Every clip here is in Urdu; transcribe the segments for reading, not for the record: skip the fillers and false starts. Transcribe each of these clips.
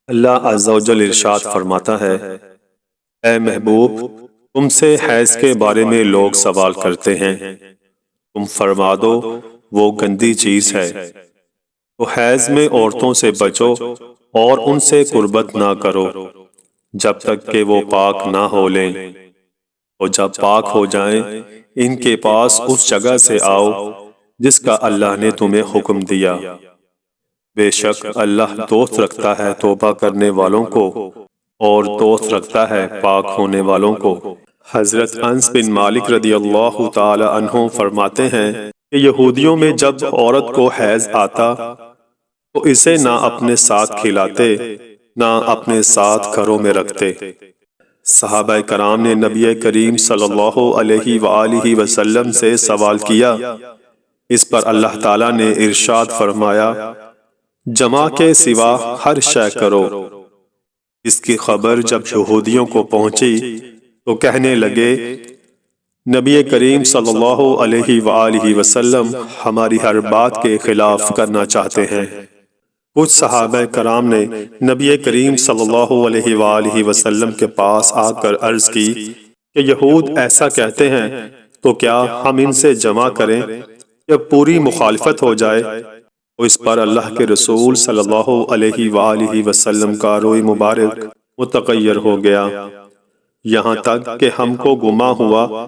اللہ عز و جل ارشاد فرماتا ہے، اے محبوب، تم سے حیض کے بارے میں لوگ سوال کرتے ہیں، تم فرما دو وہ گندی چیز ہے۔ تو حیض میں عورتوں سے بچو اور ان سے قربت نہ کرو جب تک کہ وہ پاک نہ ہو لیں، اور جب پاک ہو جائیں ان کے پاس اس جگہ سے آؤ جس کا اللہ نے تمہیں حکم دیا۔ بے شک اللہ دوست رکھتا ہے توبہ کرنے والوں کو اور دوست رکھتا ہے پاک ہونے والوں کو۔ حضرت انس بن مالک رضی اللہ تعالی عنہ فرماتے ہیں کہ یہودیوں میں جب عورت کو حیض آتا تو اسے نہ اپنے ساتھ کھلاتے نہ اپنے ساتھ گھروں میں رکھتے۔ صحابہ کرام نے نبی کریم صلی اللہ علیہ وآلہ وسلم سے سوال کیا، اس پر اللہ تعالیٰ نے ارشاد فرمایا، جمع کے سوا ہر شے کرو۔ اس کی خبر جب یہودیوں کو پہنچی تو کہنے لگے، نبی کریم صلی اللہ علیہ وآلہ وسلم ہماری ہر بات کے خلاف کرنا چاہتے ہیں۔ کچھ صحابہ کرام نے نبی کریم صلی اللہ علیہ وآلہ وسلم کے پاس آ کر عرض کی کہ یہود ایسا کہتے ہیں تو کیا ہم ان سے جمع کریں یا پوری مخالفت ہو جائے؟ تو اس پر اللہ کے رسول صلی اللہ علیہ وآلہ وسلم کا روئی مبارک متغیر ہو گیا، یہاں تک کہ ہم کو گما ہوا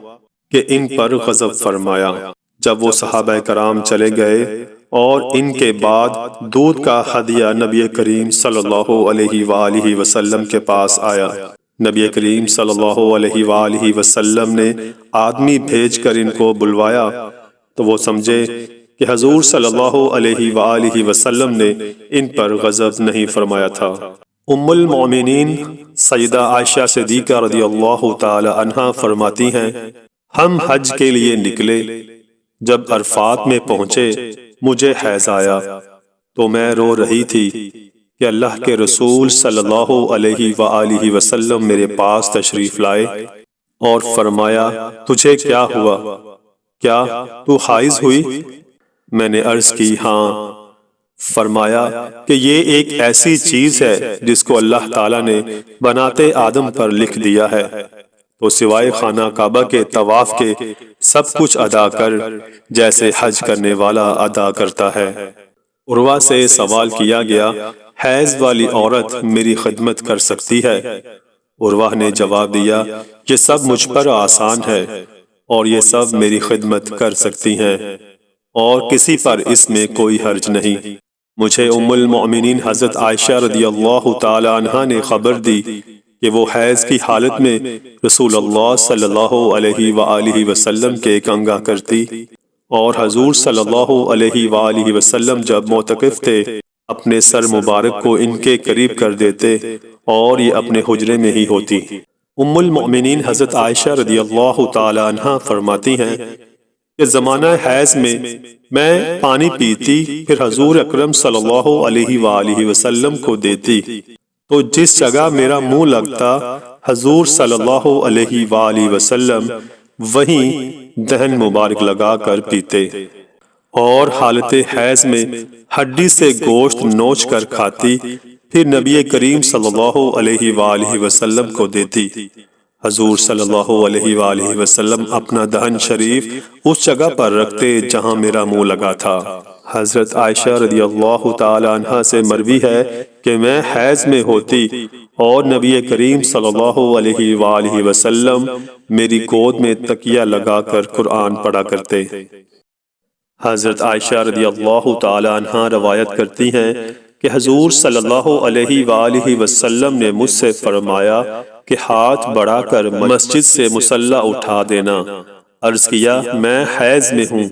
کہ ان پر غضب فرمایا۔ جب وہ صحابہ کرام چلے گئے اور ان کے بعد دودھ کا ہدیہ نبی کریم صلی اللہ علیہ وآلہ وسلم کے پاس آیا، نبی کریم صلی اللہ علیہ وآلہ وسلم نے آدمی بھیج کر ان کو بلوایا تو وہ سمجھے کہ حضور صلی اللہ علیہ وآلہ وسلم نے ان پر غضب نہیں فرمایا تھا۔ ام المؤمنین سیدہ عائشہ صدیقہ رضی اللہ تعالی عنہا فرماتی ہیں، ہم حج کے لیے نکلے، جب عرفات میں پہنچے مجھے حیض آیا تو میں رو رہی تھی کہ اللہ کے رسول صلی اللہ علیہ وآلہ وسلم میرے پاس تشریف لائے اور فرمایا، تجھے کیا ہوا؟ کیا تو حائض ہوئی؟ میں نے عرض کی، ہاں۔ فرمایا کہ یہ ایک ایسی چیز ہے جس کو اللہ تعالیٰ نے بناتے آدم پر لکھ دیا ہے، تو سوائے خانہ کعبہ کے طواف کے سب کچھ ادا کر جیسے حج کرنے والا ادا کرتا ہے۔ عروہ سے سوال کیا گیا، حیض والی عورت میری خدمت کر سکتی ہے؟ عروہ نے جواب دیا، یہ سب مجھ پر آسان ہے اور یہ سب میری خدمت کر سکتی ہیں اور کسی پر اس میں کوئی حرج نہیں۔ مجھے ام المؤمنین حضرت عائشہ رضی اللہ تعالی عنہا نے خبر دی کہ وہ حیض کی حالت میں رسول اللہ صلی اللہ علیہ وآلہ وسلم کے کنگا کرتی اور حضور صلی اللہ علیہ وآلہ وسلم جب معتکف تھے اپنے سر مبارک کو ان کے قریب کر دیتے اور یہ اپنے حجرے میں ہی ہوتی۔ ام المؤمنین حضرت عائشہ رضی اللہ تعالی عنہا فرماتی ہیں کہ زمانہ حیض میں پانی پیتی پھر حضور اکرم صلی اللہ علیہ وآلہ وسلم کو دیتی تو جس جگہ میرا منہ لگتا حضور صلی اللہ علیہ وآلہ وسلم وہیں دہن مبارک لگا کر پیتے، اور حالت حیض میں ہڈی سے گوشت نوچ کر کھاتی پھر نبی کریم صلی اللہ علیہ وآلہ وسلم کو دیتی۔ حضور صلی اللہ علیہ وآلہ وسلم اپنا دہن شریف اس جگہ پر رکھتے جہاں میرا منہ لگا تھا۔ حضرت عائشہ رضی اللہ تعالی عنہا سے مروی ہے کہ میں حیض میں ہوتی اور نبی کریم صلی اللہ علیہ وآلہ وسلم میری گود میں تکیہ لگا کر قرآن پڑھا کرتے۔ حضرت عائشہ رضی اللہ تعالی عنہا روایت کرتی ہیں کہ حضور صلی اللہ علیہ وآلہ وسلم نے مجھ سے فرمایا کہ ہاتھ بڑھا کر مسجد سے مصلی اٹھا دینا۔ عرض کیا، میں حیض میں ہوں۔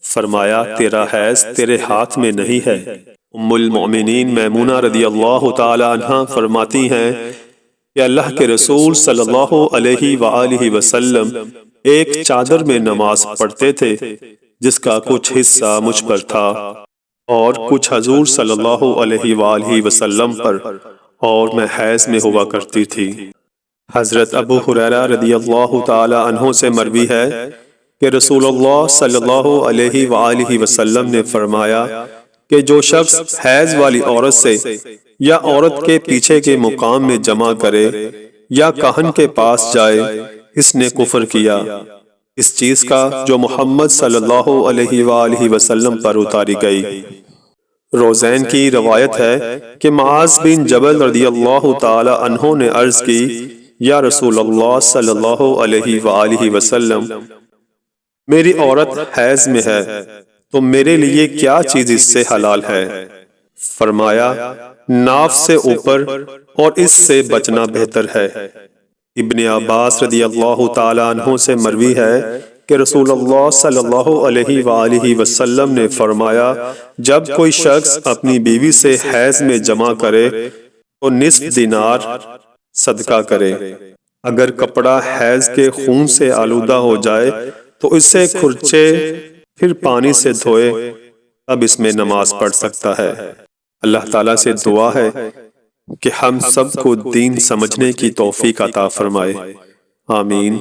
فرمایا، تیرا حیض تیرے ہاتھ میں نہیں ہے۔ ام المؤمنین میمونہ رضی اللہ تعالی عنہا فرماتی ہیں کہ اللہ کے رسول صلی اللہ علیہ وآلہ وسلم ایک چادر میں نماز پڑھتے تھے جس کا کچھ حصہ مجھ پر تھا اور کچھ حضور صلی اللہ علیہ وآلہ وسلم پر، اور میں حیض میں ہوا کرتی تھی۔ حضرت ابو ہریرہ رضی اللہ تعالی عنہ سے مروی ہے کہ رسول اللہ صلی اللہ علیہ وآلہ وسلم نے فرمایا کہ جو شخص حیض والی عورت سے یا عورت کے پیچھے کے مقام میں جمع کرے یا کاہن کے پاس جائے، اس نے کفر کیا اس چیز کا جو محمد صلی اللہ علیہ وآلہ وسلم پر اتاری گئی۔ روزین کی روایت ہے کہ معاذ بن جبل رضی اللہ تعالی عنہ نے عرض کی، یا رسول اللہ صلی اللہ علیہ وآلہ وسلم، میری عورت حیض میں ہے تو میرے لیے کیا چیز اس سے حلال ہے؟ فرمایا، ناف سے اوپر اور اس سے بچنا بہتر ہے۔ ابن عباس رضی اللہ تعالی عنہ سے مروی ہے کہ رسول اللہ صلی اللہ علیہ وآلہ وسلم نے فرمایا، جب کوئی شخص اپنی بیوی سے حیض میں جمع کرے تو نصف دینار صدقہ کرے۔ اگر کپڑا حیض کے خون سے آلودہ ہو جائے تو اسے کھرچے پھر پانی سے دھوئے، اب اس میں نماز پڑھ سکتا ہے۔ اللہ تعالیٰ سے دعا ہے کہ ہم سب کو دین سمجھنے کی توفیق عطا فرمائے، آمین۔